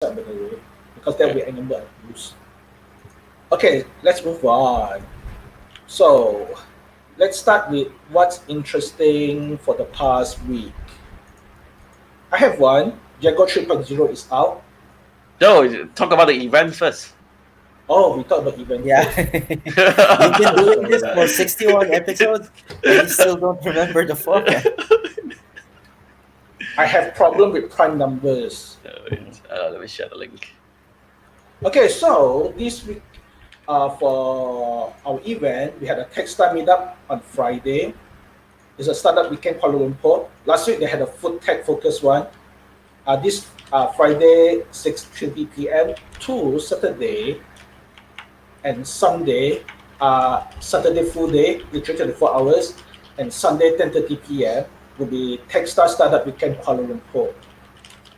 by the way, because there will Okay. be a number of views. Okay, let's move on. So let's start with what's interesting for the past week. I have one. Django 3.0 is out. No, talk about the event first. Oh, we talked about event Yeah. first. You've been doing Sorry, this for guys. 61 episodes and you still don't remember the format. I have problem with prime numbers. Let me share the link. Okay, so this week for our event, we had a Techstar meetup on Friday. It's a startup weekend Kuala Lumpur. Last week they had a food tech focus one. This Friday 6:30 p.m. to Saturday and Sunday. Saturday full day, literally 24 hours, and Sunday 10:30 p.m. will be Techstar Startup Weekend Kuala Lumpur.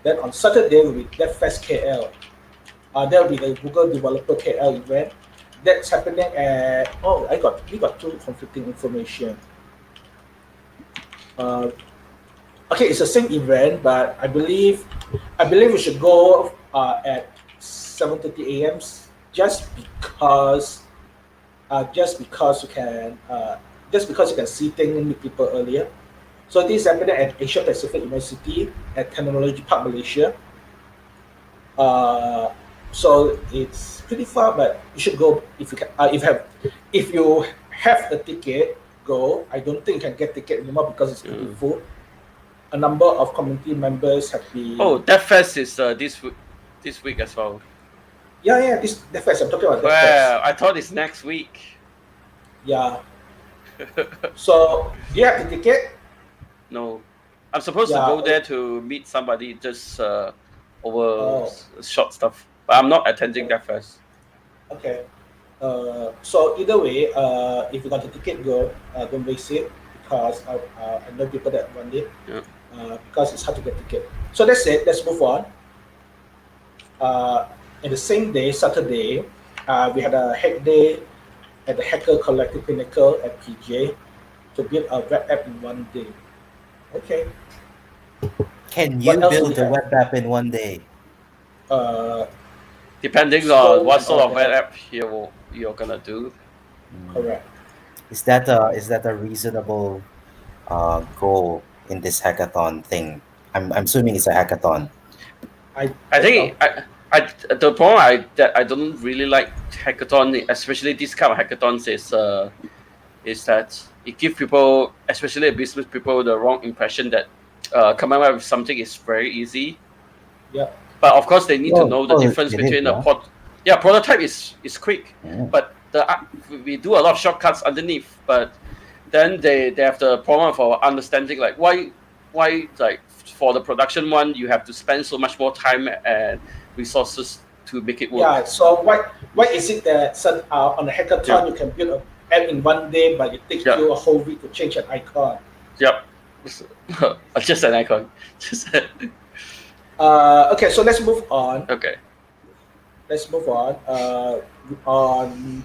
Then on Saturday will be DevFest KL. There will be the Google Developer KL event. That's happening at we got two conflicting information. Uh, okay, it's the same event, but I believe we should go at 7:30 a.m. Just because you can see things and meet people earlier. So this is happening at Asia Pacific University at Technology Park Malaysia. Uh, so it's pretty far, but you should go if you can. If you have a ticket, go. I don't think you can get ticket anymore because it's pretty full. A number of community members have been. Oh, DevFest is this week as well. Yeah. This the fest. I'm talking about the Well, fest. I thought it's next week. Yeah. So do you have the ticket? No, I'm supposed to Yeah. go there to meet somebody just over Oh. short stuff, but I'm not attending DevFest. Okay. So either way, if you got the ticket, go. Don't waste it because I know people that want it. Yeah. Because it's hard to get ticket. So that's it. Let's move on. In the same day, Saturday, we had a hack day at the Hacker Collective Pinnacle at PJ to build a web app in one day. Okay. Can What you else do we build a have? web app in one day? Uh, Depending on Stone what and sort all of web that. app you're gonna do. Correct. Is that a reasonable goal in this hackathon thing? I'm assuming it's a hackathon. I I don't know. think I the problem that I don't really like hackathon, especially this kind of hackathons, is that it gives people, especially business people, the wrong impression that coming up with something is very easy. Yeah. But of course, they need to know the Well, difference it is, between yeah. prototype is quick, Mm. but we do a lot of shortcuts underneath. But then they have the problem of understanding, like why like for the production one you have to spend so much more time and resources to make it work. Yeah. So why is it that on a hackathon Yeah. you can build an app in one day, but it takes Yeah. you a whole week to change an icon? Yep. Just an icon. Just Okay. So let's move on. okay. Let's move on. On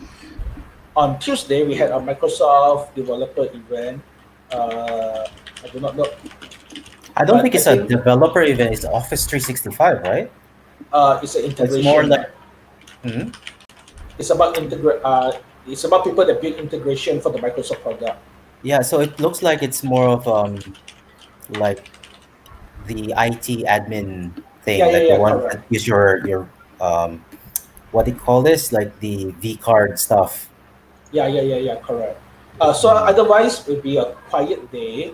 on Tuesday we had a Microsoft developer event. I do not know. I don't But think I it's a think developer event. It's Office 365, right? it's an It's more integration. like. Hmm? It's about It's about people that build integration for the Microsoft product. Yeah, so it looks like it's more of like the IT admin thing, like the one Correct. that use your what do you call this? Like the V card stuff. Yeah, correct. So Mm. otherwise, it will be a quiet day,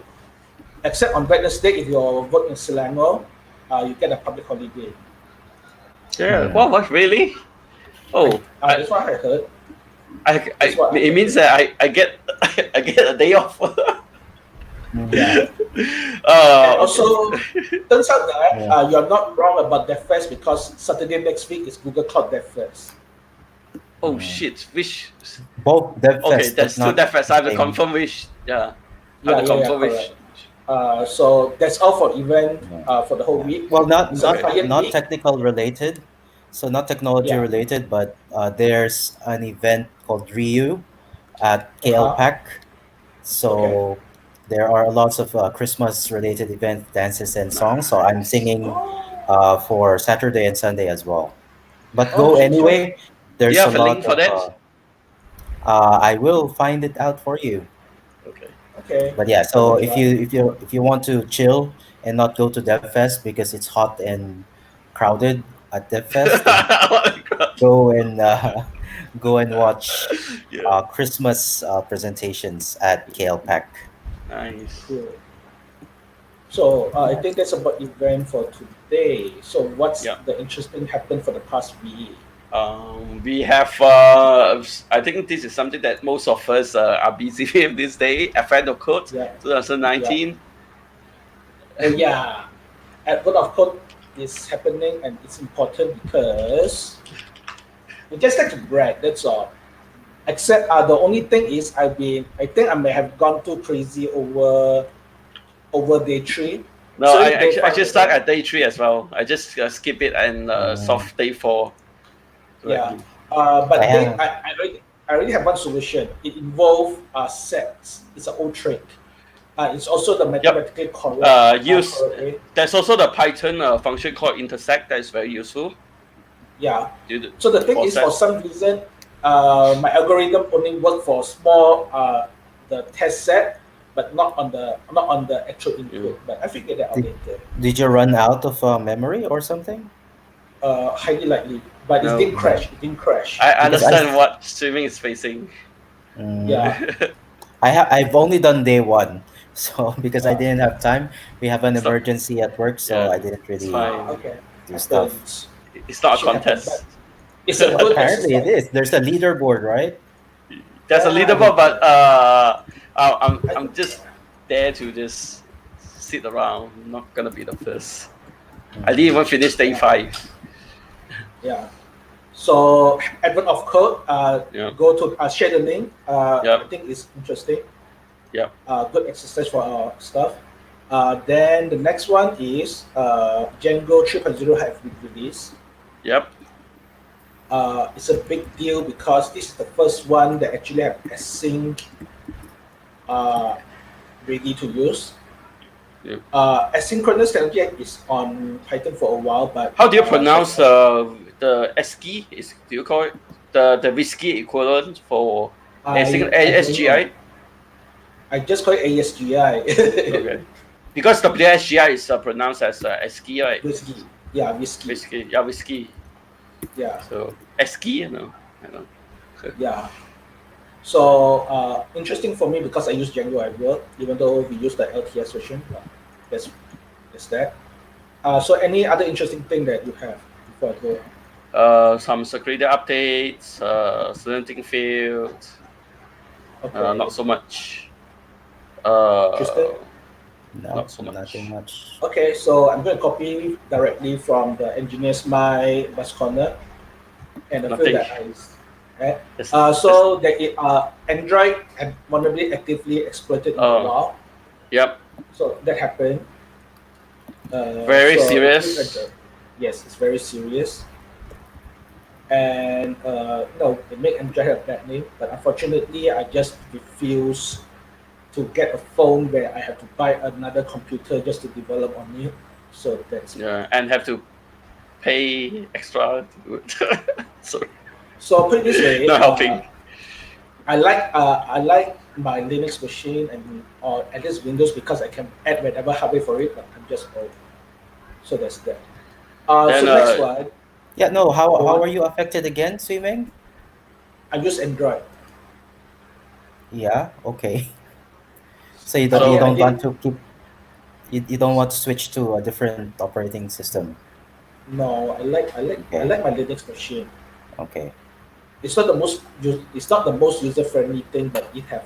except on Wednesday if you work in Selangor, you get a public holiday. Yeah. Hmm. What really? Oh, That's what I heard. That's what I it means heard. that I get I get a day off. Yeah. And uh, also, turns out that Yeah. you're not wrong about DevFest because Saturday next week is Google Cloud DevFest. oh Mm. shit! Which Both okay? DevFest, but There's two not DevFest. I the have to same. confirm which. Yeah, I have to confirm which. Correct. So that's all for event Yeah. for the whole Yeah. week. Well, not It's a not Okay. quiet not week. technical related, so not technology Yeah. related, but there's an event called Ryu at Uh KL huh. Pack. Okay. So there are lots of Christmas related event dances and songs. So I'm singing for Saturday and Sunday as well. But Oh, go sure. anyway. Do you There's a have a lot link for of. that? I will find it out for you. Okay. Okay. But yeah, I will so try. if you want to chill and not go to DevFest because it's hot and crowded at DevFest, then Oh my God. go and go and watch Yeah. Christmas presentations at KLPAC. Nice. Cool. So I think that's about event for today. So what's Yeah. the interesting happened for the past week? We have. I think this is something that most of us are busy with this day. Advent of Code Yeah. 2019. Oh yeah. Advent of Code is happening and it's important because we just like to brag. That's all. Except the only thing is I think I may have gone too crazy over day three. No, So I if they actually I find just start at day 3 as well. I just skip it and Mm. soft day 4 yeah. directly. I But have I already have one solution. It involves sets. It's an old trick. It's also the mathematically correct, Use. correct way. There's also the Python function called intersect that is very useful. Yeah. To, So the thing for is, for sets. some reason, my algorithm only work for small the test set, but not on the actual input. But I figured that out Did, later. did you run out of memory or something? Highly likely, but it No. didn't crash. It didn't crash. I Because understand what streaming is facing. Mm, Yeah. I've only done day one, so because I Uh, didn't have time, we have an It's not. emergency at work, so Yeah, I didn't it's really fine. okay. do stuff. Happens. It's not a Shit happen, contest. but it's a good Apparently, it exercise. is. There's a leaderboard, right? There's a Yeah, I leaderboard, don't but care. I I'm don't just care. there to just sit around. I'm not gonna be the first. I didn't Mm. even finish day Yeah. 5. Yeah. So advent of code. Yeah. Go to share the link. Yep. I think it's interesting. Yep. Good exercise for our stuff. Then the next one is Django 3.0 have been released. Yep. It's a big deal because this is the first one that actually have async ready to use. Yep. Asynchronous technology is on Python for a while, but How do you pronounce the ASCII? Do you call it the whiskey equivalent for ASGI? I just call it ASGI. Okay. Because the WSGI is pronounced as ASCII, right? Whiskey. Yeah, whiskey. Whiskey. Yeah, whiskey. Yeah, So ASCII, I know. yeah. So interesting for me because I use Django at work, even though we use the LTS version. But that's that. So any other interesting thing that you have before I go? Some security updates, selecting field, Okay. not so much. Interesting. No, Not so much. nothing much. Okay, so I'm going to copy directly from the engineers my bus corner, and I feel Nothing. that right? It's- So that Android and vulnerability actively exploited in the Oh. law. Yep. So that happened. Very so serious. Yes, it's very serious. And no, they make Android have a bad name, but unfortunately, I just refuse to get a phone where I have to buy another computer just to develop on it. So that's Yeah, and have to pay extra to do it. So put it this way, Not helping. I like my Linux machine and or at least Windows because I can add whatever hardware for it, but I'm just old. So that's that. Then, So next one, Yeah, no. How Go on. are you affected again, swimming? I use Android. Yeah. Okay. So you So- don't I want to keep. You don't want to switch to a different operating system. No, I like my Linux machine. Okay. It's not the most user friendly thing, but it have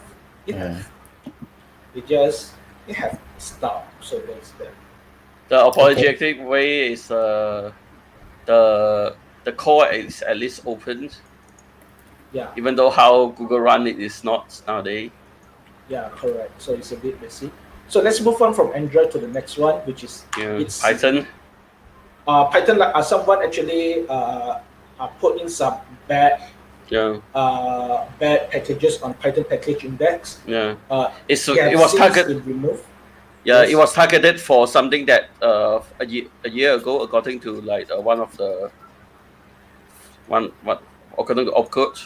stuff. So that's that. The apologetic way is the core is at least open, Yeah, even though how Google run it is not nowadays. yeah, correct. So it's a bit messy. So let's move on from Android to the next one, which is it's Python. Python. Someone actually put in some bad packages on Python package index. Yeah. Uh, It they have was since target. been removed. Yeah, Yes. it was targeted for something that a year ago, according to like one of the according to Opcode,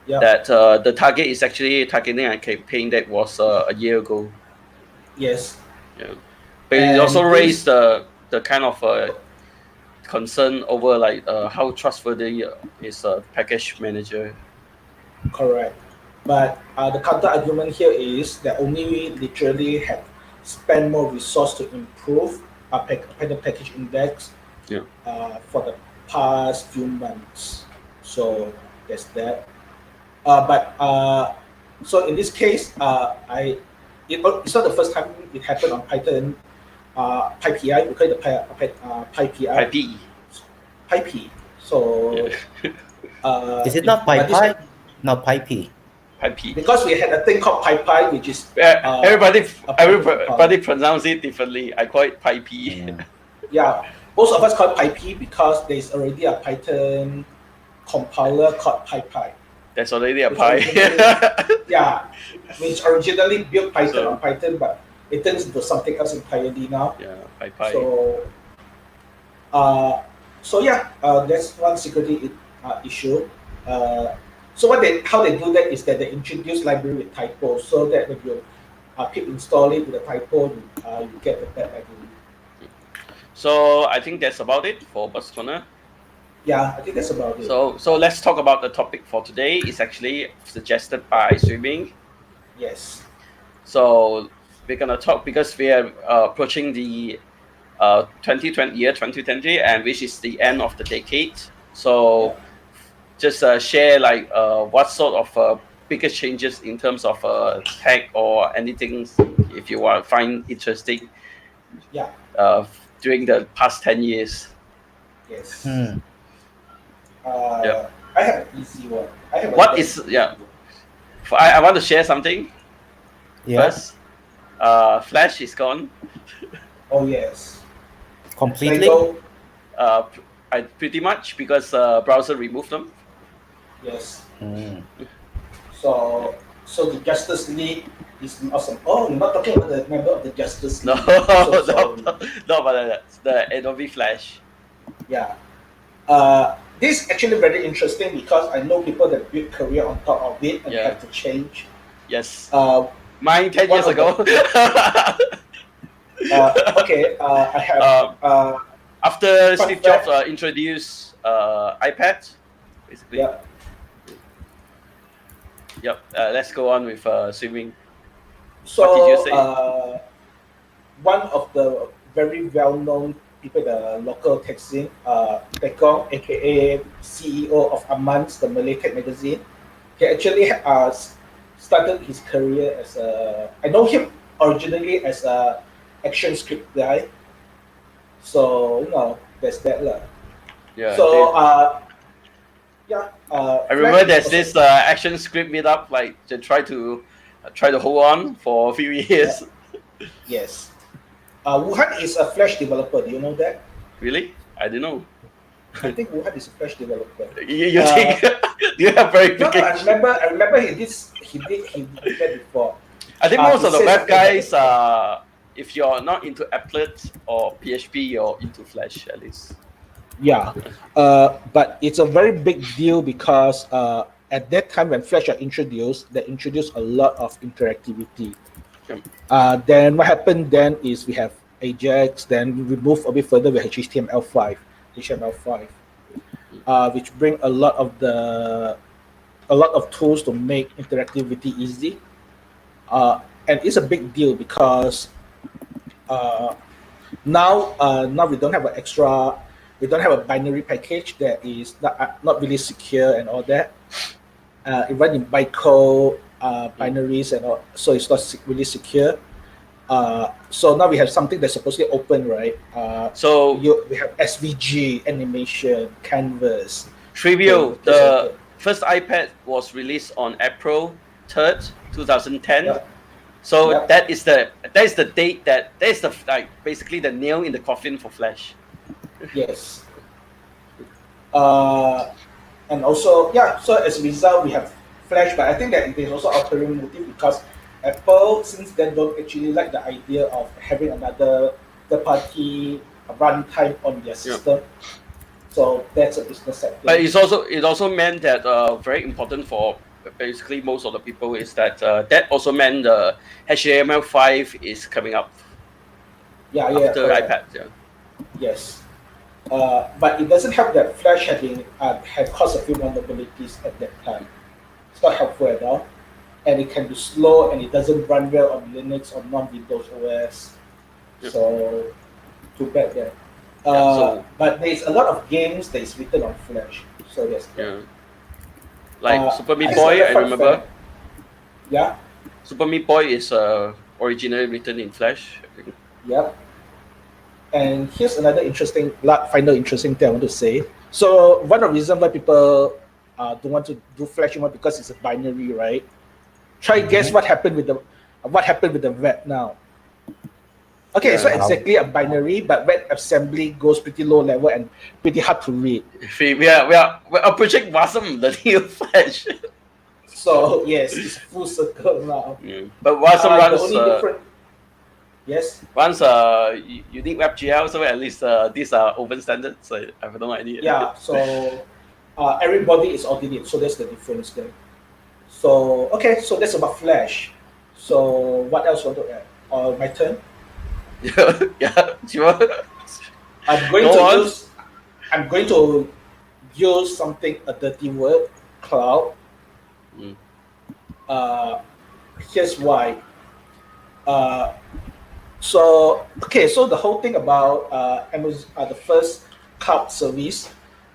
Yeah. that the target is actually targeting a campaign that was a year ago. Yes. Yeah, but it also And raised this the kind of concern over like how trustworthy is a package manager. correct. But the counter argument here is that only literally have spent more resource to improve the package index Yeah. for the past few months. So there's that. But so in this case, it's not the first time it happened on Python. PyPI, we call it the PyPI, IPE. PyP. So Yeah. Is it not but this PyPy? Not PyP. IPE. because we had a thing called PyPy, which is Everybody a Python compiler. everybody pronounce it differently. I call it PyP. Mm. Yeah, most of us call it PyP because there's already a Python compiler called PyPy. That's already a Which pie. originally- Yeah, which originally built Python So- on Python, but it turns into something else entirely now. Yeah, PyPy. So yeah, that's one security issue. So how they do that is that they introduce library with typo, so that when you keep installing with a typo, you get the bad library. So I think that's about it for Buzz Corner. Yeah, I think that's about it. So let's talk about the topic for today. It's actually suggested by Swimming. Yes. So we're gonna talk because we are approaching the 2020, and which is the end of the decade. So just share like what sort of biggest changes in terms of tech or anything if you want find interesting. Yeah. During the past 10 years. Yes. Hmm. Yep. I have an easy one. What is I want to share something. Yeah. First, Flash is gone. Oh yes. Completely. I pretty much because browser removed them. Yes. Mm. So the Justice League is awesome. Oh, you're not talking about the member of the Justice No, League. So sorry. no, but the Adobe Flash. Yeah. This is actually very interesting because I know people that build career on top of it and Yeah. have to change. Yes. Uh, Mine 10 one years of ago. okay. I have. After Fun Steve fact. Jobs introduced iPad, basically. Yeah. Yep. Let's go on with Swimming. So What did you say? one of the very well-known people, the local tech scene, Tekong, aka CEO of Amans, the Malay tech magazine. He actually started his career as a. I know him originally as a action script guy. So there's that lah. Yeah. So I remember there's this action script meetup like to try to hold on for a few years. Yes. Wuhan is a Flash developer. Do you know that? Really? I didn't know. I think Wuhan is a Flash developer. You think? Do you have No, verification? I remember he did that before. I think he most of the said web something guys like if you're not into applet or PHP, you're into Flash at least. Yeah, but it's a very big deal because at that time when Flash are introduced, they introduced a lot of interactivity. Yep. Then what happened then is we have Ajax. Then we move a bit further. We have HTML5, which bring a lot of tools to make interactivity easy. And it's a big deal because now we don't have we don't have a binary package that is not really secure and all that. It runs in bytecode binaries and all, so it's not really secure. So now we have something that's supposedly open, right? We have SVG, animation, canvas. Trivial. So The first iPad was released on April 3rd, 2010. Yeah. So Yeah. that is the date that is the like basically the nail in the coffin for Flash. Yes. And also, so as a result, we have Flash, but I think that it is also ulterior motive because Apple since then don't actually like the idea of having another third-party runtime on their system. So that's a business sector. But it also meant that very important for basically most of the people is that that also meant the HTML5 is coming up after correct. iPad. Yeah. Yes. But it doesn't help that Flash had caused a few vulnerabilities at that time. It's not helpful at all. And it can be slow and it doesn't run well on Linux or non-Windows OS. Yep. So, too bad there. But there's a lot of games that is written on Flash. So that's like Super Meat Boy, I remember. Yeah. Super Meat Boy is originally written in Flash. I think. Yep. And here's another final interesting thing I want to say. So one of the reasons why people don't want to do Flash anymore because it's a binary, right? Try guess what happened with the web now. Okay, it's not exactly a binary, but web assembly goes pretty low level and pretty hard to read. We're approaching Wasm, the new Flash. So yes, it's full circle now. But Wasm runs. Yes. Once you need WebGL, so at least these are open standards. So I have no idea. Yeah. So everybody is audited, so that's the difference there. So okay, so that's about Flash. So what else want to add? My turn. Yeah, sure. I'm going to use something, a dirty word, cloud. Here's why. So the whole thing about Amazon, the first cloud service,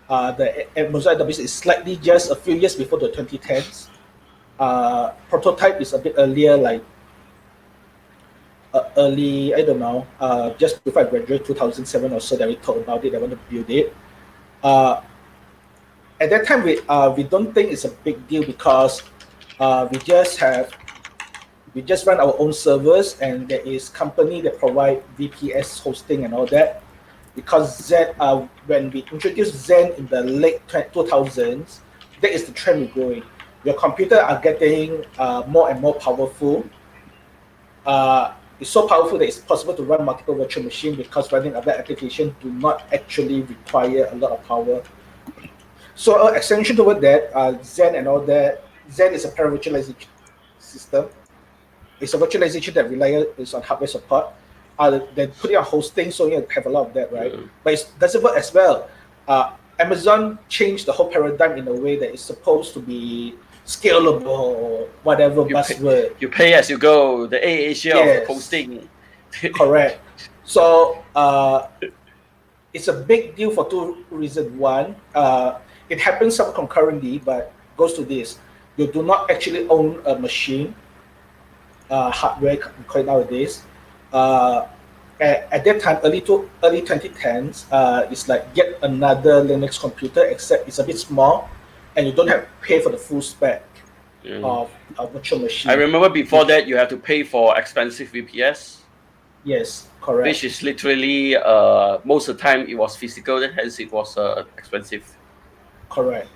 the Amazon AWS is slightly just a few years before the 2010s. Prototype is a bit earlier, like early, I don't know, just before I graduated 2007 or so that we talked about it, I want to build it. At that time, we don't think it's a big deal because we just run our own servers and there is company that provide VPS hosting and all that. Because Zen, when we introduced Zen in the late 2000s, that is the trend we're going. Your computer are getting more and more powerful. It's so powerful that it's possible to run multiple virtual machines because running a web application do not actually require a lot of power. So an extension toward that, Zen and all that, Zen is a para-virtualization system. It's a virtualization that is on hardware support. They put it on hosting, so you have a lot of that, right? But it doesn't work as well. Amazon changed the whole paradigm in a way that it's supposed to be scalable or whatever buzzword. You pay as you go, the AAC of hosting. Correct. So it's a big deal for two reasons. One, it happens some concurrently, but goes to this. You do not actually own a machine, hardware nowadays. At that time, early 2010s, it's like yet another Linux computer, except it's a bit small, and you don't have to pay for the full spec of a virtual machine. I remember before that, you have to pay for expensive VPS. Yes, correct. Which is literally, most of the time, it was physical, hence it was expensive. Correct.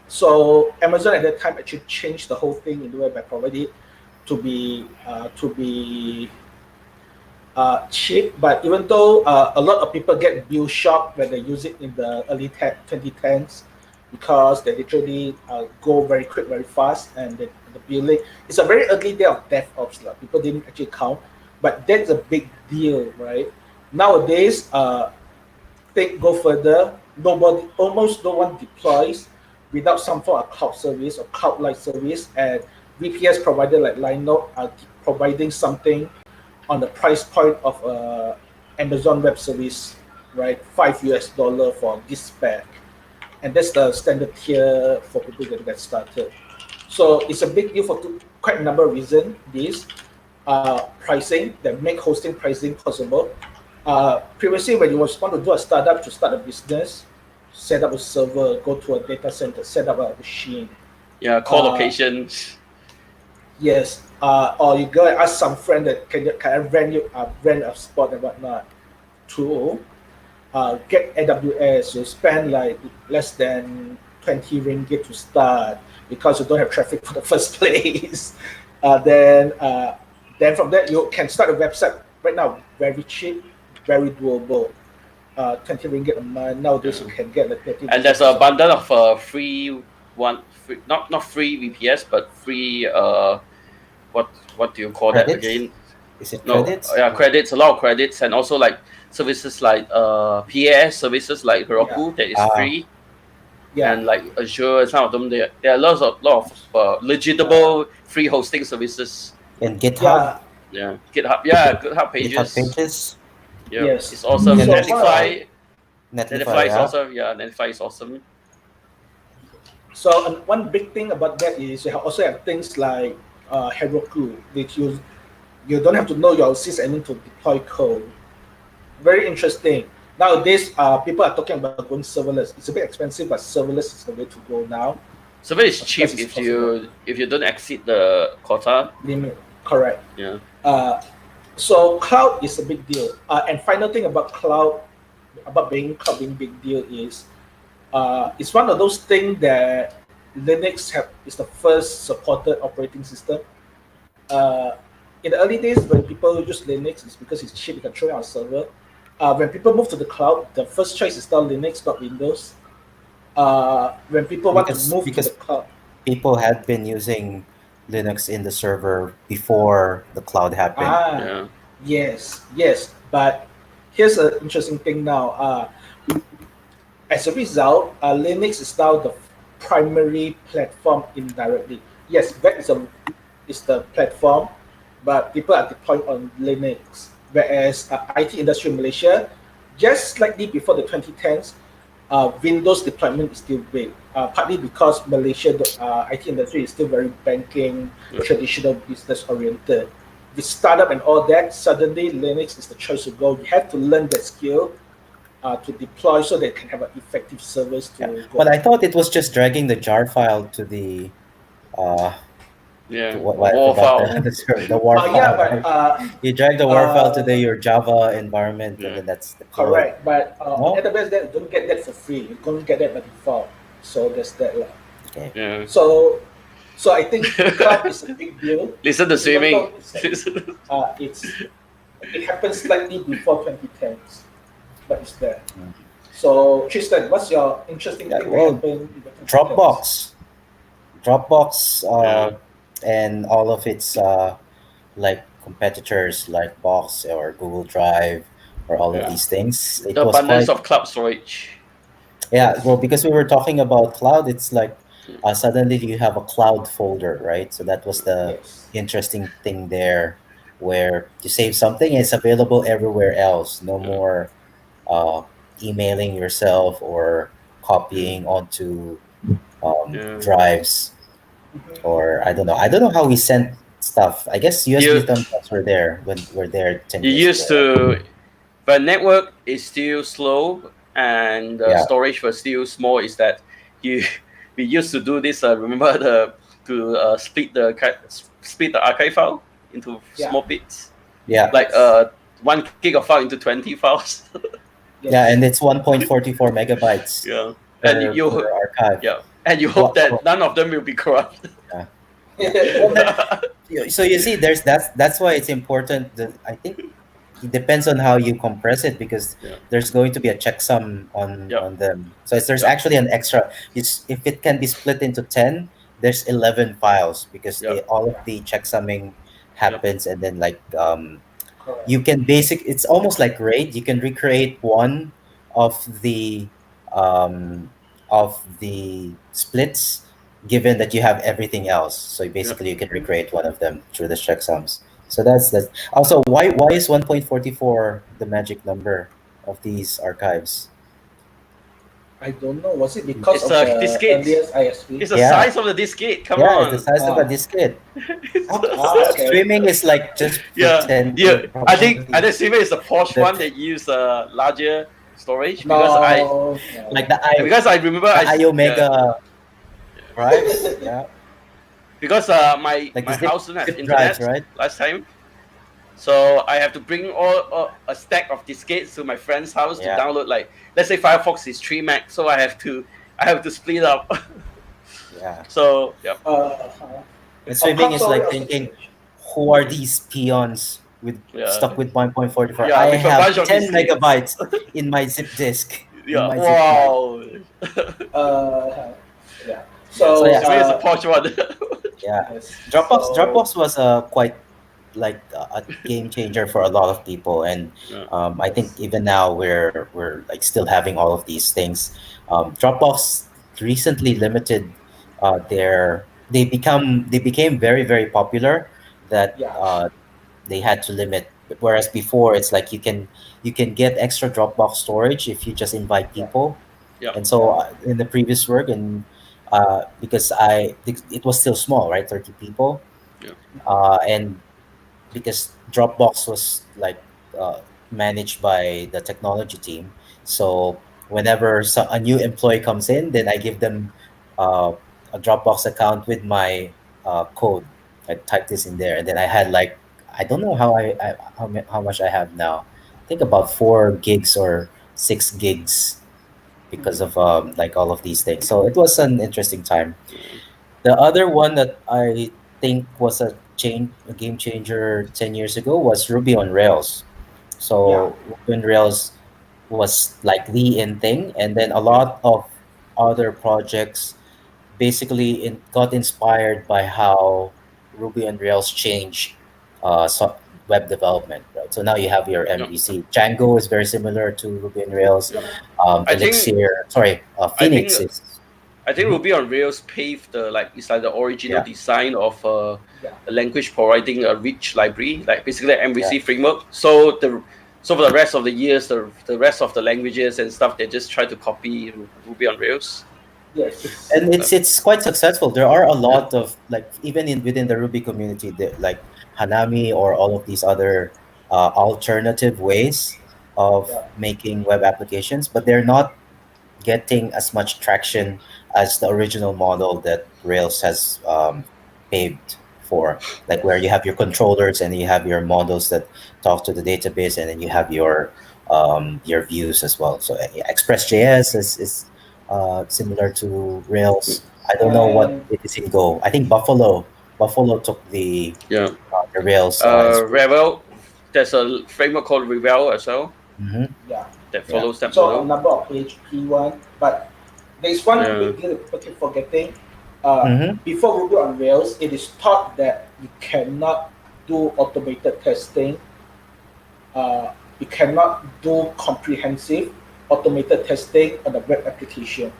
So Amazon at that time actually changed the whole thing in the way by providing it to be cheap, but even though a lot of people get bill shock when they use it in the early 2010s because they literally go very quick, very fast, and the billing, it's a very early day of DevOps. People didn't actually count, but that's a big deal, right? Nowadays, go further, almost no one deploys without some form of cloud service or cloud-like service, and VPS provider like Linode are providing something on the price point of Amazon Web Service, right? $5 for this spec, and that's the standard tier for people that get started. So it's a big deal for quite a number of reasons. This pricing that make hosting pricing possible. Previously, when you want to do a startup to start a business, set up a server, go to a data center, set up a machine. Yeah, call locations. Yes, or you go and ask some friend that can I rent a spot and whatnot to get AWS. You spend like less than 20 ringgit to start because you don't have traffic for the first place. Then from there you can start a website right now, very cheap, very doable. 20 ringgit a month nowadays. You can get like 30. And there's a bundle of free not free VPS, but free what do you call Credits? that again? Is it No, credits? yeah, credits, a lot of credits, and also like services like PAS services like Heroku that is free, and like Azure, and some of them there are lot of legitimate free hosting services. And GitHub? Yeah, GitHub, GitHub pages. GitHub pages? Yeah, Yes. it's awesome. So Netlify Netlify, is awesome. Yeah, Netlify is awesome. So one big thing about that is you also have things like Heroku, which you don't have to know your sysadmin to deploy code. Very interesting. Nowadays, people are talking about going serverless. It's a bit expensive, but serverless is the way to go now. Server is cheap if you don't exceed the quota limit. Correct. Yeah. So cloud is a big deal. And final thing about cloud, about being cloud being big deal is, it's one of those things that Linux is the first supported operating system. In the early days, when people use Linux, it's because it's cheap, you can throw it on a server. When people move to the cloud, the first choice is still Linux, not Windows. When people want to move to the cloud, people had been using Linux in the server before the cloud happened. Yes. But here's an interesting thing now. As a result, Linux is now the primary platform indirectly. Yes, that is the platform, but people are deploying on Linux. Whereas IT industry in Malaysia, just slightly before the 2010s, Windows deployment is still big, partly because Malaysia IT industry is still very banking, traditional business oriented. With startup and all that, suddenly Linux is the choice to go. You have to learn that skill to deploy so they can have an effective service to go. But I thought it was just dragging the jar file to the the war file. The war file. But you drag the war file to your Java environment, and then that's the code. Correct. But AWS that don't get that for free. You don't get that by default. So there's that. Okay. Yeah. So I think cloud is a big deal. Listen to swimming. It happens slightly before 2010s, but it's there. So Tristan, what's your interesting thing that happened in the 2010s? Dropbox, and all of its like competitors like Box or Google Drive or all of these things. The abundance of cloud storage. Yeah, well, because we were talking about cloud, it's like suddenly you have a cloud folder, right? So that was the interesting thing there, where you save something and it's available everywhere else. No more emailing yourself or copying onto drives, or I don't know how we sent stuff. I guess USB thumbtacks were there when we're there 10 years You used ago. but network is still slow and storage was still small. Is that we used to do this? Remember to split the archive file into small bits. Yeah. Like 1 gig of file into 20 files. Yeah, and it's 1.44 megabytes. Yeah, and you archive. Yeah, and you hope that none of them will be corrupt. So you see, that's why it's important. I think it depends on how you compress it, because there's going to be a checksum on them. So there's actually an extra. If it can be split into 10, there's 11 files, because all of the checksumming happens, and then like you can it's almost like RAID. You can recreate one of the splits, given that you have everything else. So basically you can recreate one of them through the checksums. So that's also why is 1.44 the magic number of these archives? I don't know. Was it because it's of the diskette. earliest ISP? It's the size of the diskette. Come on. It's the size of a diskette. Streaming is like just pretend. I think streaming is the Porsche one that use larger storage, because because I remember iOmega drives. Because my house didn't have internet right? last time, so I have to bring a stack of diskettes to my friend's house to download. Like, let's say Firefox is 3 meg, so I have to split up. Yeah. So And swimming is Sorry, like or thinking, stage. who are these peons with Yeah, stuck with 1.44? yeah, I with a have bunch of 10 these kids. megabytes in my zip disk, in Yeah, my zip drive. wow. Yeah. Yeah, So So yeah, swimming is a posh one. yeah. yes. Dropbox was quite like a game changer for a lot of people, and Yeah, I think Yes. even now we're like still having all of these things. Dropbox recently limited they became very very popular that Yeah. they had to limit. Whereas before it's like you can get extra Dropbox storage if you just invite Yeah. people. yeah, And so Yeah. in the previous work, and because it was still small, right, 30 people, yeah, and because Dropbox was like managed by the technology team. So whenever a new employee comes in, then I give them uh, a Dropbox account with my code. I type this in there, and then I had like I don't know how much I have now. I think about 4 gigs or 6 gigs because Mhm. of like all of these things. So it was an interesting time. yeah, The other one that I think was a game changer 10 years ago was Ruby on Rails. Yeah. So Ruby on Rails was like the in thing, and then a yeah, lot of other projects basically got inspired by how Ruby on Rails changed web development, right? So now you have your yeah, MVC. Django is very similar to Ruby on Rails. yeah. I think, Elixir, sorry, I think, Phoenix is. I think Mhm. Ruby on Rails paved the like it's like the original Yeah, design of Yeah. a language providing a rich library, like basically an yeah. MVC framework. So for the rest of the years, the rest of the languages and stuff, they just try to copy Ruby on Rails. Yes. And Uh, it's quite successful. There are a yeah, lot of like even in within the Ruby community, like Hanami or all of these other alternative ways of Yeah. making web applications, but they're not getting as much traction as the original model that Rails has paved for, like where you have your controllers and you have your models that talk to the database, and then you have your views as well. So Express.js is similar to Rails. I don't know what And it is in Go. I think Buffalo took yeah. the Rails inspiration. Revel, there's a framework called Revel as well Hmm. yeah. that Yeah. follows that So a model. number of PHP one, but there's one Yeah, big deal that people keep forgetting. Hmm. Before Ruby on Rails, it is taught that you cannot do automated testing. Uh, you cannot do comprehensive automated testing on the web application.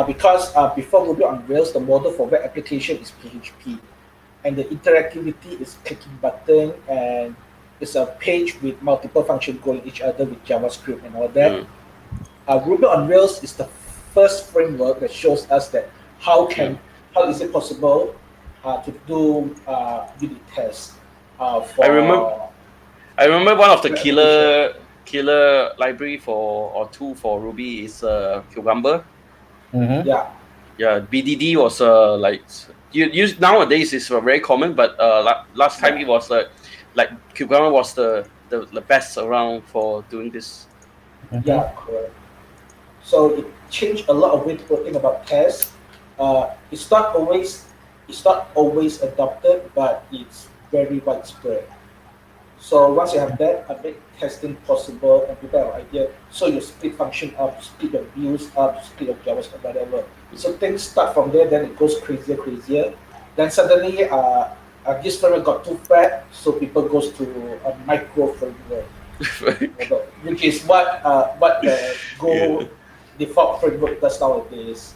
Because before Ruby on Rails, the model for web application is PHP, and the interactivity is clicking button, and it's a page with multiple functions going each other with JavaScript and all that. yeah, Ruby on Rails is the first framework that shows us that how yeah. can how is it possible to do unit tests I remember for I remember one of the web application. killer library for or tool for Ruby is Cucumber. Hmm. Yeah, Yeah, BDD was like you use nowadays is very common, but last time yeah, it was like Cucumber was the best around for doing this. Hmm. yeah, correct. So it changed a lot of way to think about tests. It's not always adopted, but it's very widespread. So once you have that, make testing possible and people have an idea. So you split function up, split your views up, split your JavaScript, whatever. So things start from there, then it goes crazier, crazier. Then suddenly, this framework got too fat, so people goes to a micro framework, which is what the Yeah. Go default framework does nowadays.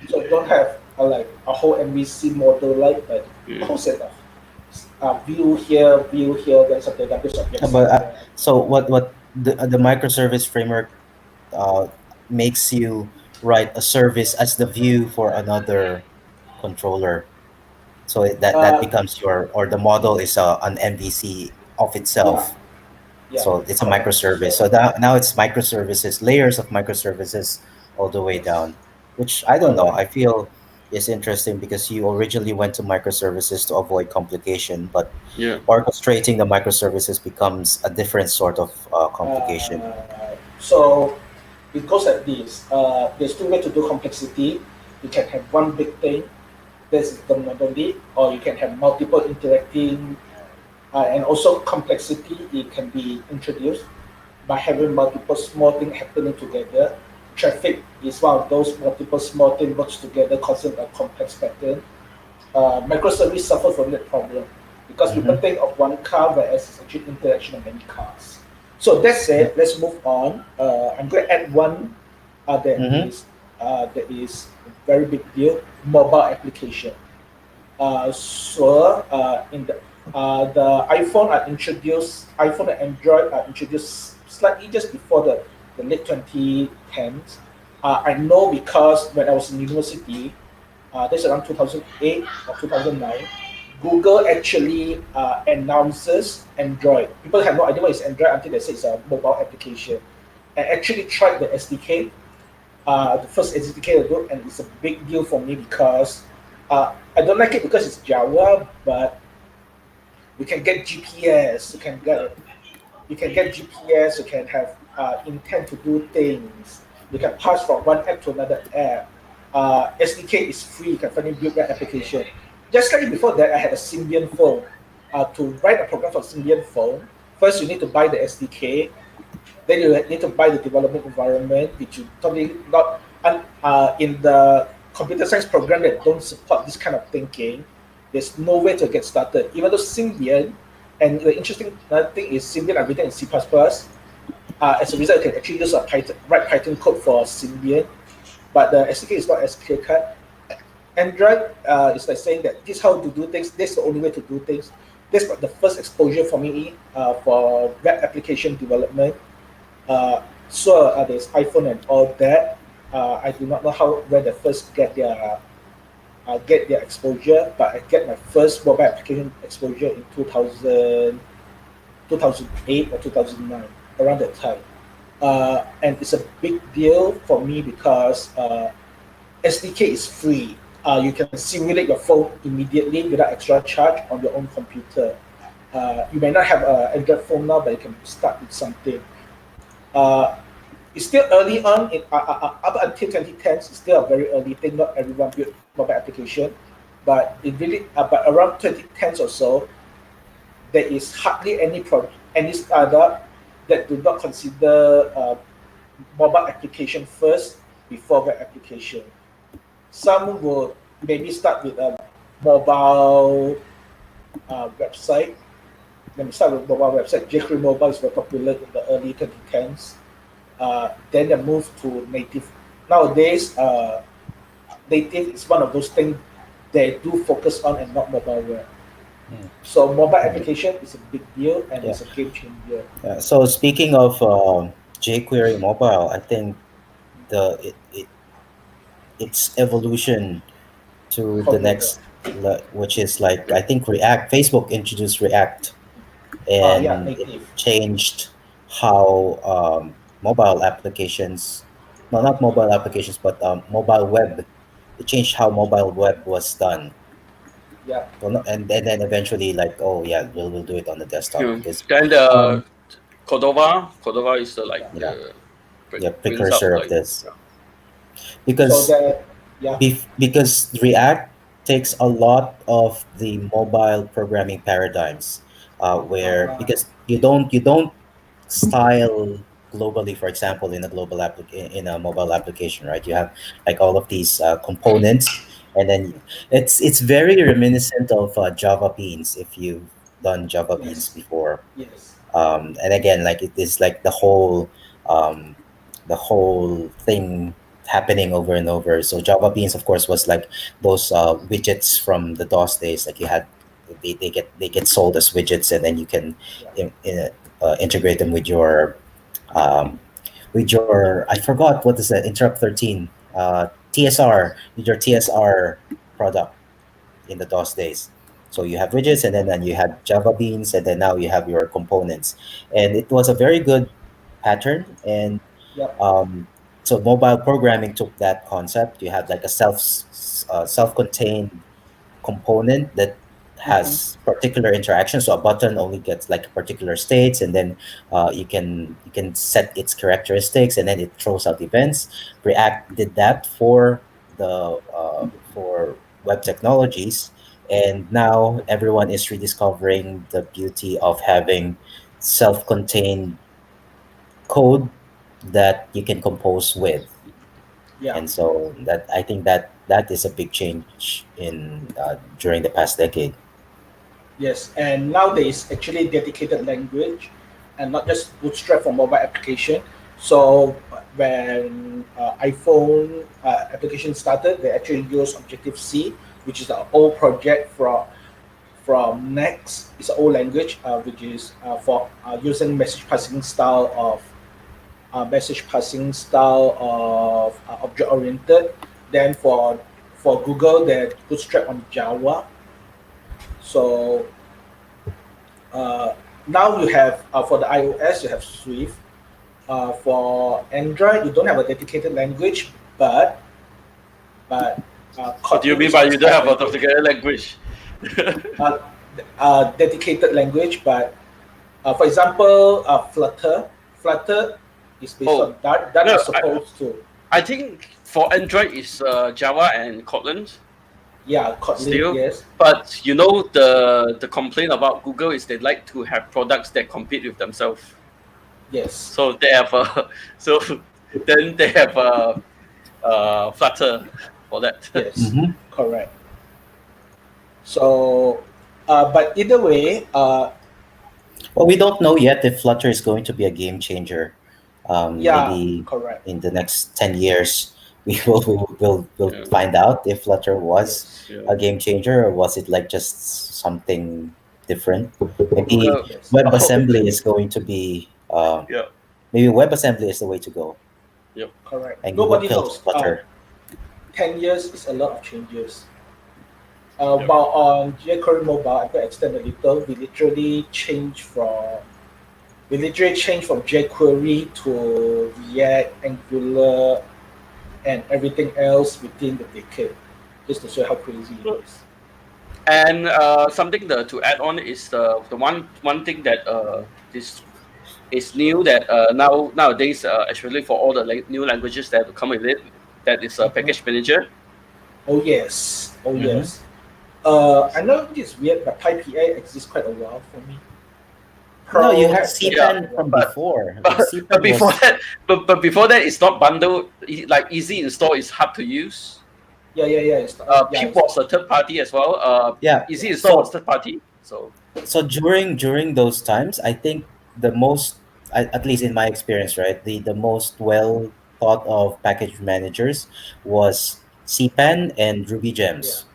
So you don't have like a whole MVC model like that. A Yeah. whole set of view here, then some database objects But somewhere. so what the microservice framework uh, makes you write a service as the view for another controller. So that Uh, becomes your, or the model is an MVC of yeah, itself. yeah, So it's a correct. microservice. So So now it's microservices, layers of microservices all the way yes, down, which I don't know. correct. I feel is interesting because you originally went to microservices to avoid complication, but Yeah. orchestrating the microservices becomes a different sort of complication. So it goes like this. There's two ways to do complexity. You can have one big thing, this is the monolith, or you can have multiple interacting, and also complexity. It can be introduced by having multiple small things happening together. Traffic is one of those multiple small things works together, causing a complex pattern. Microservice suffer from that problem because people Mm-hmm. think of one car, whereas it's actually interaction of many cars. So that's Yeah. it. Let's move on. I'm going to add one Mm-hmm. that is a very big deal: mobile application. In the iPhone and Android are introduced slightly just before the late 2010s. I know because when I was in university, that's around 2008 or 2009, Google actually announces Android. People have no idea what is Android until they say it's a mobile application. I actually tried the SDK, the first SDK I wrote, and it's a big deal for me because I don't like it because it's Java, but you can get GPS, you can get GPS, you can have intent to do things, you can pass from one app to another app. SDK is free, you can finally build that application. Just slightly before that, I had a Symbian phone. To write a program for Symbian phone, first you need to buy the SDK, then you need to buy the development environment, which you totally not in the computer science program that don't support this kind of thinking. There's no way to get started. Even though Symbian, and the interesting another thing is Symbian are written in C++. As a result, you can actually use a Python, write Python code for Symbian, but the SDK is not as clear cut. Android is like saying that this is how to do things. This is the only way to do things. This was the first exposure for me for web application development. There's iPhone and all that. I do not know how where they first get their exposure, but I get my first mobile application exposure in 2008 or 2009, around that time. And it's a big deal for me because SDK is free. You can simulate your phone immediately without extra charge on your own computer. You may not have an Android phone now, but you can start with something. Uh, it's still early on up until 2010s. It's still a very early thing. Not everyone built mobile application, but but around 2010s or so, there is hardly any startup that do not consider mobile application first before web application. Some will maybe start with a mobile website. Let me start with mobile website. jQuery Mobile is very popular in the early 2010s. Then they move to native. Nowadays, native is one of those things they do focus on and not mobile web. Mm. So mobile Mhm. application is a big deal and Yeah. it's a game changer. So speaking of jQuery mobile, I think its evolution to the Computer. which is like I think React. Facebook introduced React, Yeah, and it native. changed how mobile applications, no, not mobile applications, but mobile web. It changed how mobile web was done. Yeah. Well, no, and then eventually, like, oh yeah, we'll do it on the desktop Yeah. because, Then um, the Cordova is the like Yeah. yeah, the yeah, brings up precursor of like this yeah. So because that yeah. because React takes a lot of the mobile programming paradigms, where Uh, because you don't style globally, for example, in a in a mobile application, right? You have like all of these components, and then it's very reminiscent of Java Beans if you've done Java Beans yes. before. Yes. And again, like it is like um, the whole thing happening over and over. So Java Beans, of course, was like those widgets from the DOS days. Like you had, they get sold as widgets, and then you can Yeah. integrate them um, with your, I forgot what is that, Interrupt 13, TSR, with your TSR product in the DOS days. So you have widgets, and then you had Java Beans, and then now you have your components. And it was a very good pattern. And Yeah. um, so mobile programming took that concept. You had like a self-contained component that Mm-hmm. has particular interaction. So a button only gets like particular states, and then you can set its characteristics, and then it throws out events. React did that for the web technologies, and now everyone is rediscovering the beauty of having self-contained code that you can compose with. Yeah. And so that I think that is a big change in during the past decade. Yes, and now there is actually dedicated language and not just Bootstrap for mobile application. So when iPhone application started, they actually used Objective C, which is an old project from Next. It's an old language, which is for using message passing style of object oriented. Then for Google, they Bootstrap on Java. So Uh, now you have for the iOS you have Swift. For Android you don't have a dedicated language, but What do you Kotlin mean is by a you don't style have a language. particular language? Uh, dedicated language, but for example, Flutter is based Oh on Dart. Dart no, is supposed to, I think for Android is Java and Kotlin yeah, Kotlin, still. yes, But you know the complaint about Google is they like to have products that compete with themselves. yes, So they have a so then they have a Flutter for that. yes, Hmm. correct. So, but either way, Well, we don't know yet if Flutter is going to be a game changer. yeah, Maybe correct, in the next 10 years, we'll Yeah. find out if Flutter was yes, Yeah. a game changer or was it like just something different. Maybe Google. yes. Oh, WebAssembly is going to be yeah. maybe WebAssembly is the way to go, Yep. Correct. and Google Nobody killed knows. Flutter. 10 years is a lot of changes. Yep. While on jQuery mobile, I could extend a little. We literally changed from jQuery to React, Angular, and everything else within the decade, just to show how crazy it is. And something to add on is the one thing that this is new that nowadays especially for all the new languages that come with it, that is a Mhm. package manager. Oh yes, oh Hmm. yes. I know it's weird, but PyPI exists quite a while for me. No, you Perl had has been around Yeah, a CPAN while. from but before. but CPAN before was that, but before that, it's not bundled. Like easy install is hard to use. Yeah. Yeah, Pip was a third party as well. yeah. Easy yeah. install was So third party. So during those times, I think the most, at least in my experience, right, the most well thought of package managers was CPAN and Ruby Yeah. Gems.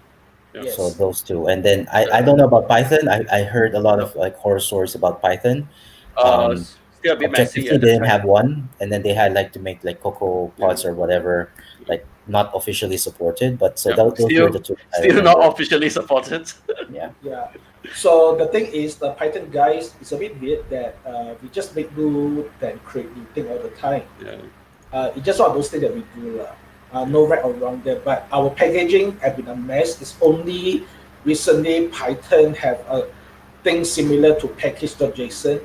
yeah, So Yes. those two, and then I the, don't know about Python. I heard a lot the of like horror stories about Python. Um, still a bit Objective messy C at that didn't time. have one, and then they had like to make like Cocoa Yeah, Pods or whatever, like not officially supported. But so yeah. those were the two I Still not remember. officially supported. Yeah. Yeah. So the thing is, the Python guys, it's a bit weird that we just make do then create new thing all the time. Yeah. It's just one of those things that we do. No right or wrong there, but our packaging have been a mess. It's only recently Python have a thing similar to package.json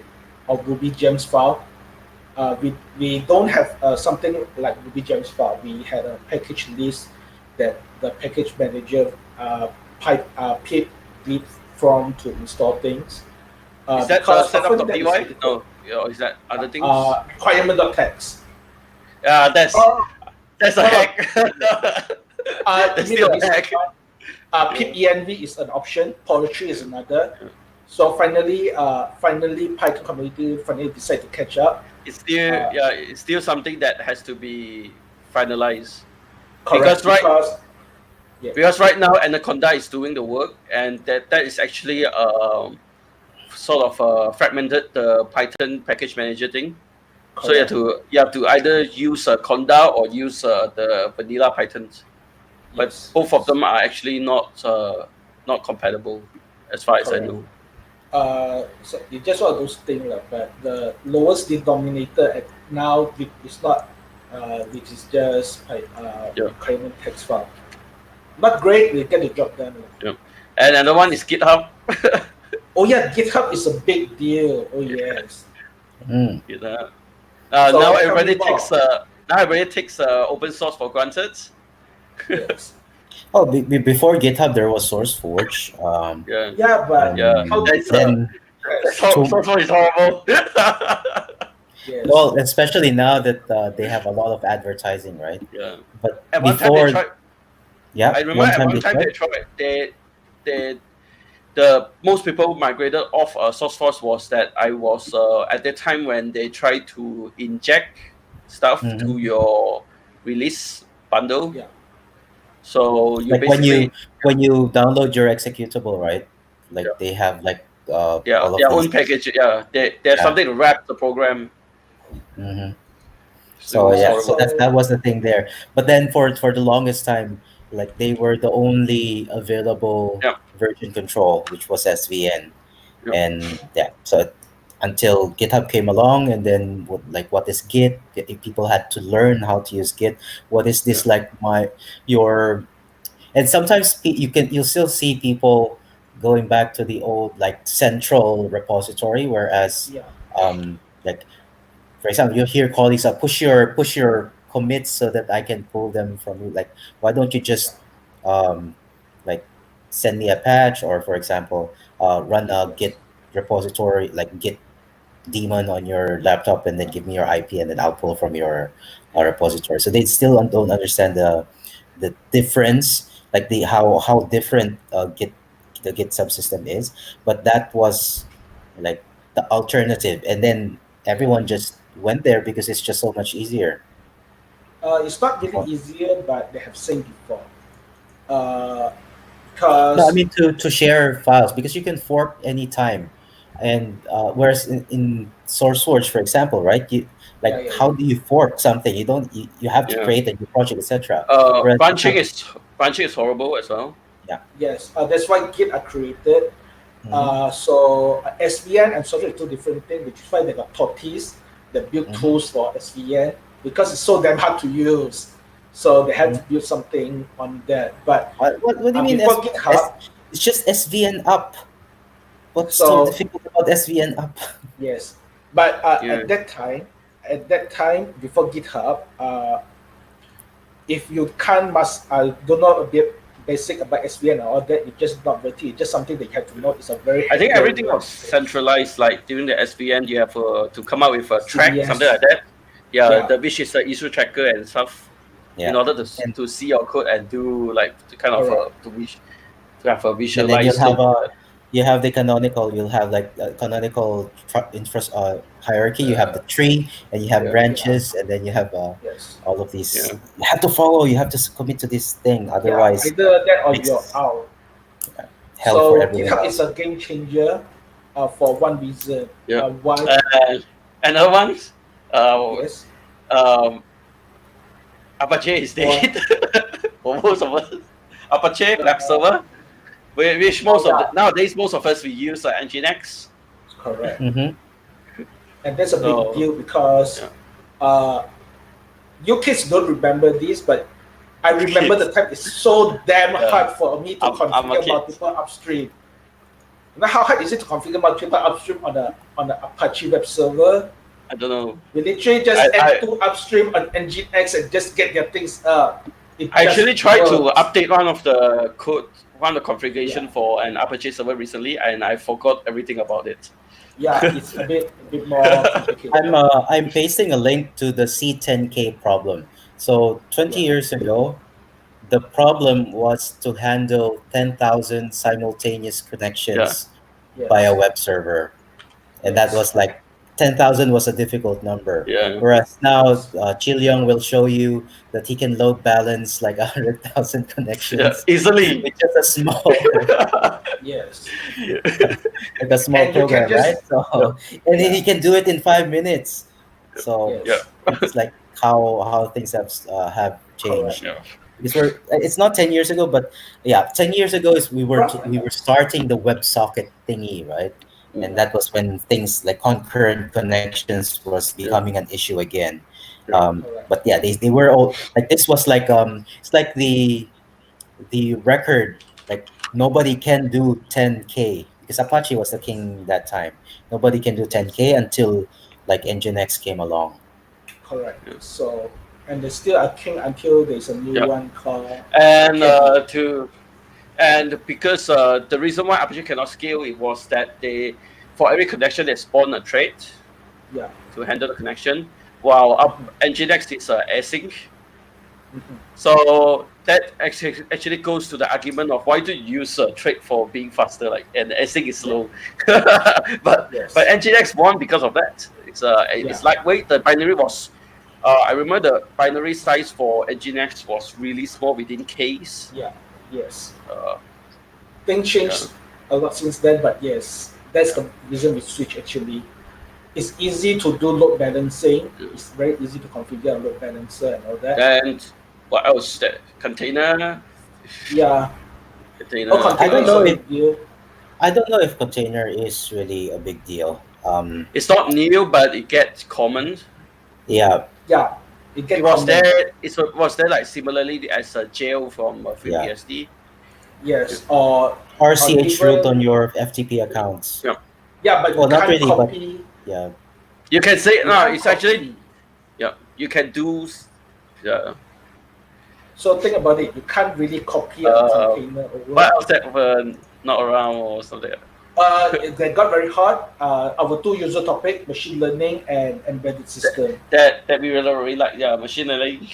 or Ruby gems file. We don't have something like Ruby gems file. We had a package list that the package manager pip read from to install things. Is that Because often that setup.py? is difficult. No, yeah, is that other things? Requirement.text. Yeah, Oh, that's a no, no. hack. You That's mean still the a recent hack. one? Pip env is an option. Poetry is another. Yeah. So finally, Python community finally decided to catch up. It's still something that has to be finalized Correct, yeah, because right now Anaconda is doing the work, and that is actually sort of fragmented the Python package manager thing. So correct. you have to either use Conda or use the vanilla Pythons, but Yes, both of yes. them are actually not compatible as far as I Correct. know. So it's just one of those things, but the lowest denominator at now is not, which is just Yeah. requirement text file. Not great, we get the job done. Yeah. And another one is GitHub. Oh yeah, GitHub is a big deal. Oh yes. Mm. GitHub. So Now tell me everybody more. takes open source for granted. Yes. Oh, before GitHub, there was SourceForge. Yeah, Yeah, but yeah. how And did That's the then that's yes, to so is horrible. yes, well, especially now that they have a lot of advertising, right? Yeah. But At one time they before, tried. yeah, I remember one at time one they time tried. they the most people migrated off Sourceforce was that I was at the time when they tried to inject stuff to Hmm. your release bundle. yeah, So you Like basically when you download your executable, right? yeah Like they have like yeah all of their these. own package. Yeah, they have Yeah. something to wrap the program. Hmm. It So was yeah, yeah. so horrible. that So was the thing there. But then for the longest time, like they were the only available Yeah, version control, which was SVN. yeah, And yeah, so until GitHub came along, and then what is Git? People had to learn how to use Git. What is yeah, this like my your and sometimes you'll still see people going back to the old like central repository, whereas yeah, like for example, you'll hear colleagues push your commits so that I can pull them from you. Like, why don't you yeah, just um, like send me a patch, or for example, run a yes, Git repository, like Git daemon on your laptop, and then give me your IP, and then I'll pull from your repository. So they still don't understand the difference, like the how different Git the Git subsystem is. But that was like the alternative, and then yeah. everyone just went there because it's just so much easier. It's not really easier, but they have same default. Uh, No, I because mean to share files because you can fork anytime, and whereas in SourceForge, for example, right? You yeah, like yeah, yeah, how do you fork something? You don't. You have to yeah. create a new project, etc. Whereas Branching is horrible as well. yeah. yes. That's why Git are created. Hmm. So SVN and software are two different things, which is why they got Tortoise, the build Hmm. tools for SVN, because it's so damn hard to use. So they had to build something on that. But What do you mean before GitHub, It's just SVN up. What's so so difficult about SVN up? yes. But Yeah. at that time before GitHub, if you can't don't know a bit basic about SVN and all that, it's just not dirty. It's just something that you have to know. It's a very I think hacker everything was language. centralized. Like during the SVN, you have to come up with a track, something CDS, like that. Yeah, yeah, the which is the issue tracker and stuff, in Yeah, order and to see your code and do like to kind of correct. to have a and then visualized look of it. you have the canonical. You'll have like a canonical hierarchy. You have Yeah, the tree, and you have yeah, Yeah, branches, and then you have yes, all of yeah, these. You have to follow. You have to commit to this thing. yeah. Otherwise, Either that or you're it's out. hell for So everyone GitHub is else. a game changer for one reason. yeah. One, And another one, uh, yes, um, Apache is one, dead for most of us. Apache web uh, server, which oh most of the yeah, nowadays most of us we use Nginx. correct. Mm-hmm. And that's a big So deal because yeah, uh, you kids don't remember this, but I remember kids. the time it's so damn Yeah, hard for me to I'm a configure kid. multiple upstream. You know how hard is it to configure multiple upstream on the Apache web server? I don't know. We literally just I, add I two upstream on Nginx and just get their things up. It I just actually tried to works. update one of the code, one of the Yeah, configuration for an Apache server recently, and I forgot everything about it. yeah, it's a bit more complicated. I'm pasting a link to the C10K problem. So 20 Yeah, years ago, the problem was to handle 10,000 simultaneous Yeah, connections by a yes, web server. And that yes, was like 10,000 was a difficult number. yeah, Whereas now, yes, Chil Young will show you that he can load balance like 100,000 yeah, connections easily. with just a small, yes. like a small And you can program, right? just Yeah, So, and then yeah, he can do it in 5 minutes. So yeah, yes, it's like how things have correct. changed. yeah, Because it's not 10 years ago, but yeah, 10 years ago is Right. we were starting the WebSocket thingy, right? And mm, Yeah, that was when things like concurrent connections was becoming yeah, an issue again. yeah, But correct. yeah, they were all like this was like it's like the record, like nobody can do 10K because Apache was the king that time. Nobody can do Yes, 10K until like Nginx came along. correct. yeah. So and they're still a king until there's a new Yeah. one called And DevKami. because the reason why Apache cannot scale it was that they, for every connection they spawn a thread Yeah. to handle the connection, while Mhm. Nginx is async. Mhm. So that actually goes to the argument of why do you use a thread for being faster, like, and async is Yeah. slow. but Yes. Nginx won because of that. Yeah. It's lightweight. The binary was I remember the binary size for Nginx was really small within Ks. Yeah. Yes. Uh, Things yeah, changed a lot since then, but yes, that's yeah. the reason we switch actually. It's easy to do load balancing. Yeah. It's very easy to configure a load balancer and all that. And what else? That container, Yeah. container. Oh, I container don't is know a if big deal. container is really a big deal. It's not new, but it gets common. Yeah, Yeah. It It get was common. there. It was there like similarly as a jail from yeah. FreeBSD. Yes. Or RCH root on even your FTP accounts. Yeah, yeah, but you Well, not can't really, but copy. yeah. you can say You no. can't It's actually copy. yeah. You can do yeah. So think about it. You can't really copy a Uh, container over. what else that were not around or something? They got very hot. Our two user topic: machine learning and embedded system. That we really like. Yeah, machine learning.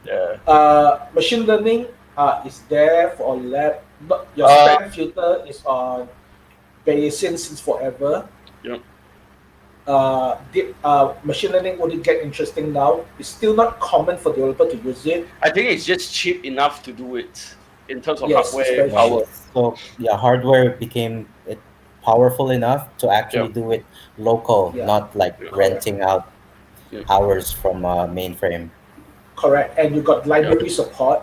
Yeah. Machine learning is there for a lab. Not, your Uh, spam filter is on Bayesian since forever. yeah. Machine learning only get interesting now. It's still not common for developer to use it. I think it's just cheap enough to do it in terms of Yes, it's hardware very Yeah. power. cheap. So yeah, hardware became powerful enough to actually Yeah. do it local, Yeah. not like Yeah. renting out Yeah. hours from a mainframe. Correct. And you got library support.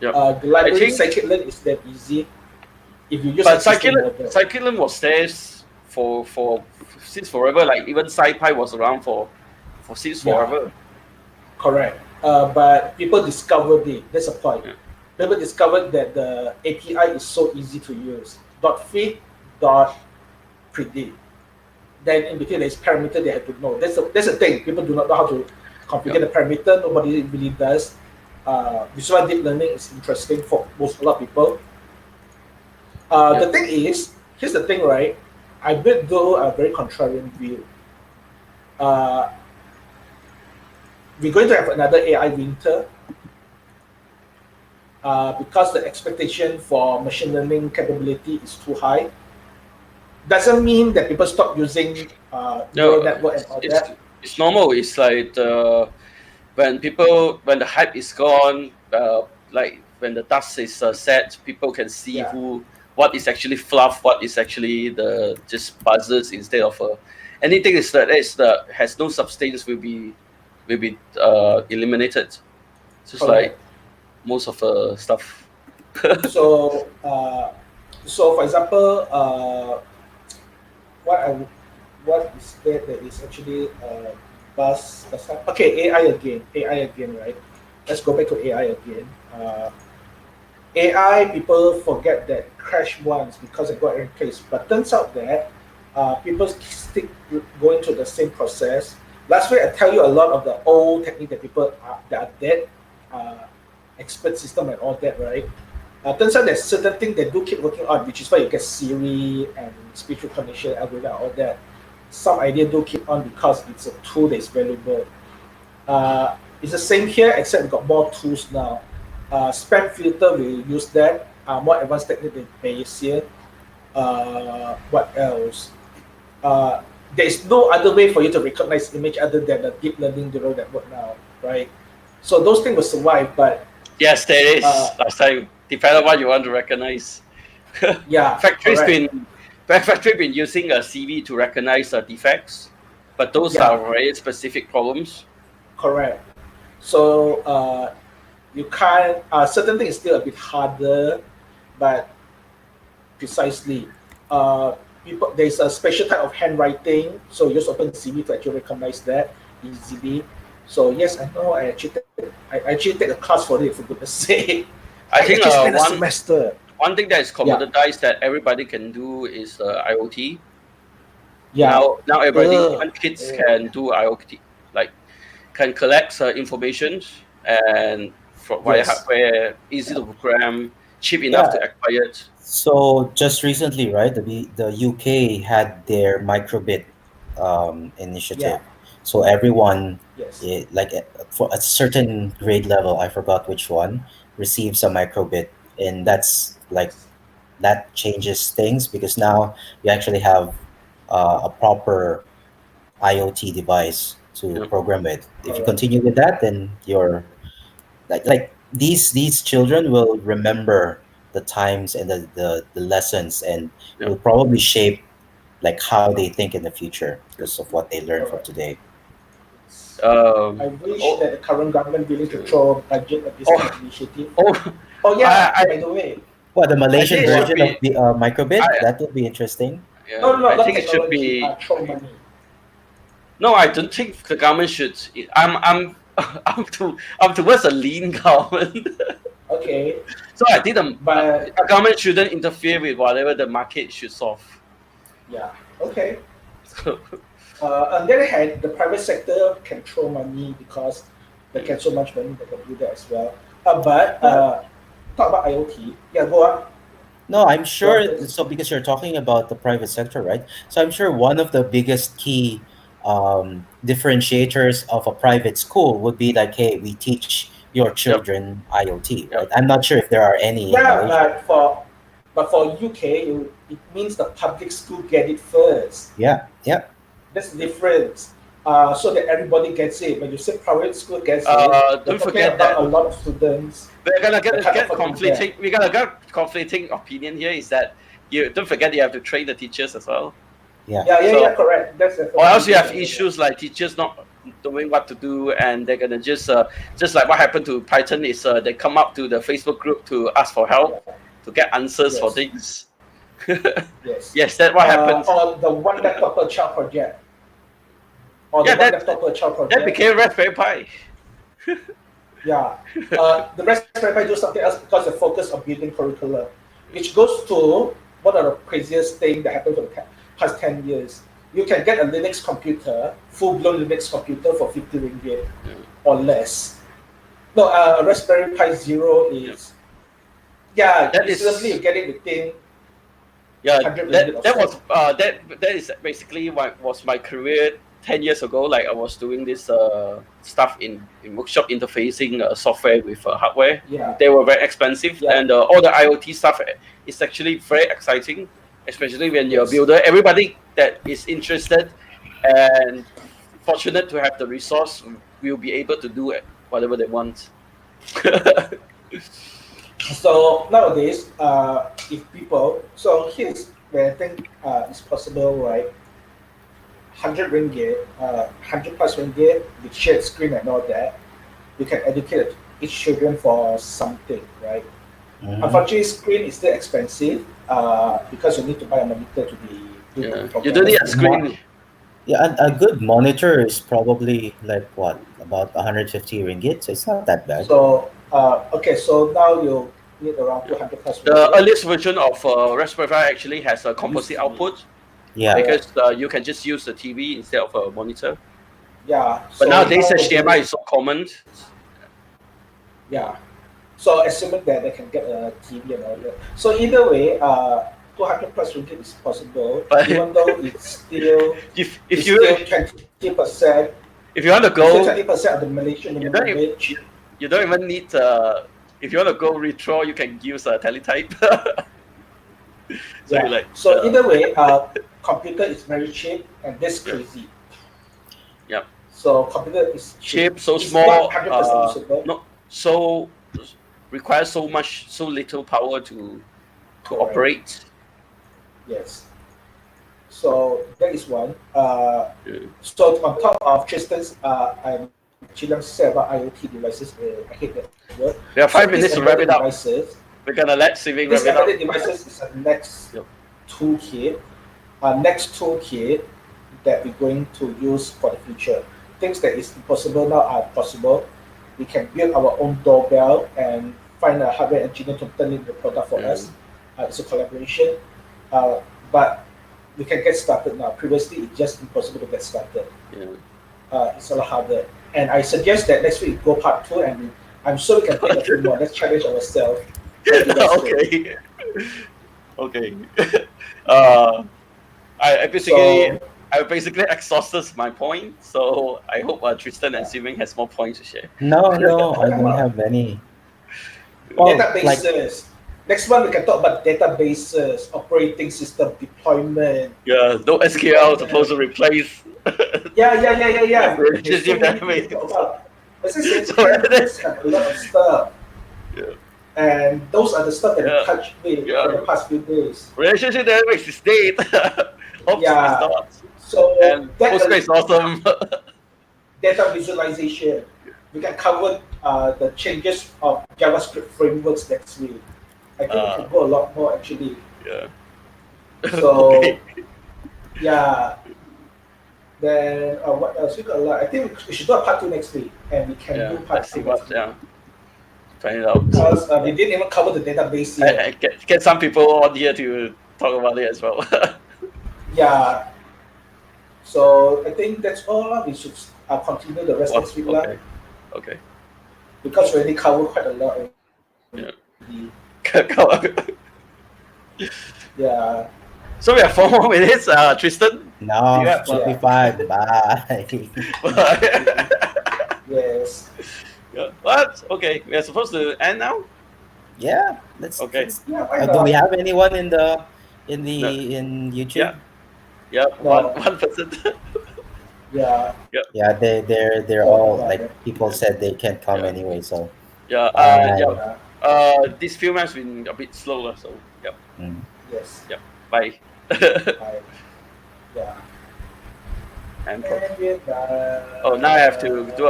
Yeah. The library think- scikit-learn is that easy. If you use But existing model. Scikit-learn was there for since forever. Like even SciPy was around for since Yeah. forever. Correct. But people discovered it. That's the point. Yeah. People discovered that the API is so easy to use. .fit, .predict. Then in between there's parameter they have to know. That's the thing. People do not know how to configure the parameter. Nobody really does. Which is why deep learning is interesting for a lot of people. The thing is, here's the thing, right? I will do a very contrarian view. We're going to have another AI winter because the expectation for machine learning capability is too high. Doesn't mean that people stop using neural network and all that. It's normal. It's like when the hype is gone, like when the dust is set, people can see Yeah. what is actually fluff, what is actually the just buzzes instead of anything that has no substance will be eliminated. Just like Correct. most of stuff. So, for example, what is that is actually buzz? Okay, AI again, right? Let's go back to AI again. AI people forget that crash once because it got replaced, but turns out that people stick going through the same process. Last week I tell you a lot of the old technique that people that are dead, expert system and all that, right? Turns out there's certain things they do keep working on, which is why you get Siri and speech recognition algorithm and all that. Some idea do keep on because it's a tool that is valuable. It's the same here, except we got more tools now. Spam filter, we use that. More advanced technique than Bayesian. What else? There is no other way for you to recognize image other than a deep learning neural network now, right? So those things will survive, but Yes, there is. Last time, depending on what you want to recognize. yeah, Factory's correct. been using a CV to recognize defects, but those Yeah. are very specific problems. Correct. So you can't. Certain things is still a bit harder, but precisely, people there's a special type of handwriting. So use OpenCV to actually recognize that easily. So yes, I know. I actually take a class for it. For goodness sake, I think actually spent a one semester. one thing that is commoditized that everybody can do is IoT. Yeah. Now everybody, Ugh. even kids Ugh. can do IoT. Like can collect information and via Yes. hardware, easy to program, cheap enough to acquire it. So just recently, right, the UK had their microbit Yeah. initiative. So everyone, Yes. like for a certain grade level, I forgot which one, receives a microbit, and that's like Yes. that changes things because now you actually have a proper IoT device to Yeah. program with. If you Correct. continue with that, then you're like these children will remember the times and the lessons and Yeah. will probably shape like how they think in the future Yeah. because of what they learn from Correct. today. I wish Oh, that the current government willing to throw a budget at this kind oh, of initiative. oh, Oh yeah, I, by the way, Well, the I Malaysian think it should what? version of be. the microbit, I that would be interesting. No, Yeah, no, no, I not think it should technology. be. Throw money. No, I don't think the government should. I'm I'm towards a lean government. Okay, So I think but the government shouldn't interfere with whatever the market should solve. yeah, okay. So, On the other hand, the private sector can throw money because they can so much money they can do that as well. But talk about IoT. Yeah, go on. No, I'm Go on, sure. please. So because you're talking about the private sector, right? So I'm sure one of the biggest key differentiators of a private school would be like, hey, we teach your yep, children IoT, right? yep. I'm not sure if there are any in Yeah, Malaysia. but for UK, it means the public school get it first. Yeah, yeah. That's the difference. So that everybody gets it. When you say private school gets it, you're Don't talking forget about that a lot of students. we're gonna They can't get afford to do conflicting. We're gonna get conflicting opinion here. Is that you don't forget you have to train the teachers as well. Yeah. Yeah, correct. That's Or else you have definitely- issues like teachers not knowing what to do, and they're gonna just like what happened to Python is they come up to the Facebook group to ask for help to get answers for Yes. things. Yes. Yes, that's what happens. Or the one laptop per child project. Or the Yeah, one that- laptop per child project. That became Raspberry Pi. Yeah. The Raspberry Pi do something else because they focus on building curricula, which goes to one of the craziest things that happened for the past 10 years. You can get a Linux computer, full-blown Linux computer for 50 ringgit or less. No, Raspberry Pi Zero is, That is- seriously, you get it within Yeah, 100 ringgit or that so. was that is basically was my career 10 years ago. Like I was doing this stuff in workshop interfacing software with hardware. Yeah. They were very expensive, Yeah. and all the IoT stuff is actually very exciting, especially when you're a Yes. builder. Everybody that is interested and fortunate to have the resource will be able to do whatever they want. So nowadays, if people, so here's where I think it's possible, right? 100 ringgit, 100 plus ringgit with shared screen and all that, you can educate each children for something, right? Mhm. Unfortunately, screen is still expensive because you need to buy a monitor to be do the Yeah. You programming. don't need a screen. Yeah, a good monitor is probably like what, about 150 ringgit. So it's not that bad. So okay, so now you need around 200 plus. The ringgit. earliest version of Raspberry Pi actually has a composite output Yeah. because you can just use the TV instead of a monitor. Yeah. But so nowadays now HDMI is so common. Yeah. So assuming that they can get a TV and all that. So either way, 200 plus ringgit is possible, But- even though it's still If it's you still 20%. if you want to Still go, 20% of the Malaysian You minimum don't even- wage. you don't even need. If you want to go retro, you can use a teletype. So Yeah. you like. So either way, computer is very cheap and that's crazy. Yep. So computer is Cheap, so It's small. not 100% usable. No, so requires so little power to Correct. operate. Yes. So that is one. Yeah. So on top of Tristan's, I'm Chilang said about IoT devices. I hate that word. We have 5 So these minutes to wrap it embedded up. Devices, We're gonna let Siving these wrap it up. embedded devices is a next Yep. toolkit. Next toolkit that we're going to use for the future. Things that is impossible now are possible. We can build our own doorbell and find a hardware engineer to turn in the product for us. It's a collaboration, but we can get started now. Previously, it's just impossible to get started. Yeah. It's a lot harder. And I suggest that next week go part 2, and I'm sure we can take a few more. Let's challenge ourselves. What do you guys think? Okay. Uh, I basically So I basically exhausted my point, so I hope Tristan and Siming has more points to share. No, I don't have any. Well, like, databases. Next one we can talk about databases, operating system deployment. Yeah, no SQL supposed to replace. Yeah. There's so Relationship many things to database. talk about. As I said, So campus have a lot of stuff, yeah, and those are the stuff that we touched with yeah. for the past few days. Relationship database is dead. Oops, Yeah. it's not. So And that Postgres is awesome. data visualization. We can cover the changes of JavaScript frameworks next week. I think we can go a lot more actually. Yeah. So Okay. yeah. Then what else? We got a lot. I think we should do a part 2 next week, and we can do part Let's 2 see what. next week. Yeah. Find it out. Because we didn't even cover the database yet. Get some people on here to talk about it as well. Yeah. So I think that's all. We should continue the rest next week, Okay. because we already covered quite a lot. Yeah. Already. Yeah. So we have 4 more minutes, Tristan. no, Yeah. should be fine. Bye. Yes. Yeah. What? Okay, we are supposed to end now. Yeah, let's. Okay. Yeah. Why Do not? we have anyone in No. YouTube? Yeah. No. One person. Yeah. Yeah, they're all like people said they can't come Yeah. anyway. So Yeah. Bye. These few months been a bit slower, so yeah. Yes. Bye. Yeah. And And we're done. oh, now I have to do a